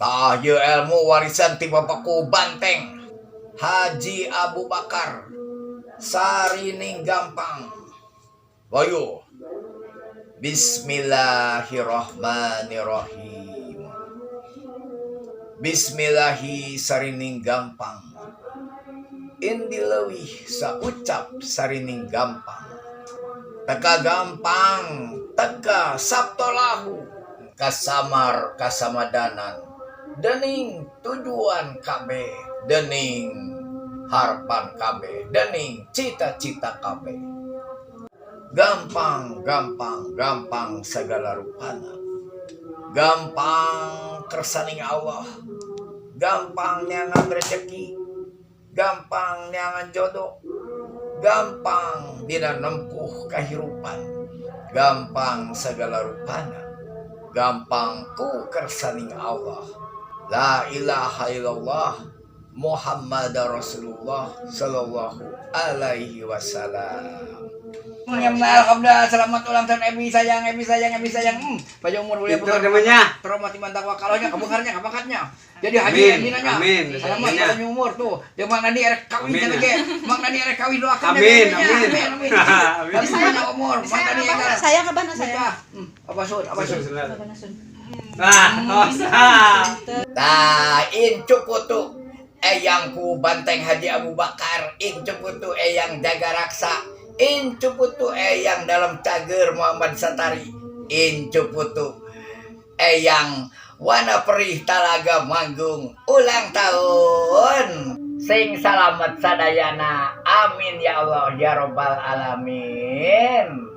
Tah ye ilmu warisan ti bapakku Banteng Haji Abu Bakar Sarining Gampang. Wayu. Bismillahirrahmanirrahim. Bismillahi Sarining Gampang. Indi leuwih saucap Sarining Gampang. Teka gampang, teka sabtolahu, kasamar kasamadanan, dening tujuan KB, dening harapan KB, dening cita-cita KB. Gampang, gampang, gampang segala rupana. Gampang kersaning Allah. Gampang neangan rezeki. Gampang neangan jodoh. Gampang dina nempuh kahirupan. Gampang segala rupana. Gampang ku kersaning Allah. La ilaha illallah Muhammad Rasulullah sallallahu alaihi wasallam. Alhamdulillah, selamat ulang tahun Ebi sayang. Panjang umur mulia. Itu namanya. Terhormati mantap wakalahnya, kabakatnya. Jadi haji Aminanya. Amin. Selamat panjang umur tuh. Dia Mang Nadi erek kawin teh ge. Mang Nadi erek kawin doakeun. Amin. Panjang umur. Mang Nadi erek. Saya ke mana saya? Apa sun? Nah, incu putu eyang ku Banteng Haji Abu Bakar, incu putu eyang jaga raksa. Incu putu eyang dalam cager Muhammad Satari. Incu putu eyang wana perih talaga manggung ulang tahun. Sing salamet sadayana. Amin ya Allah ya Rabbal alamin.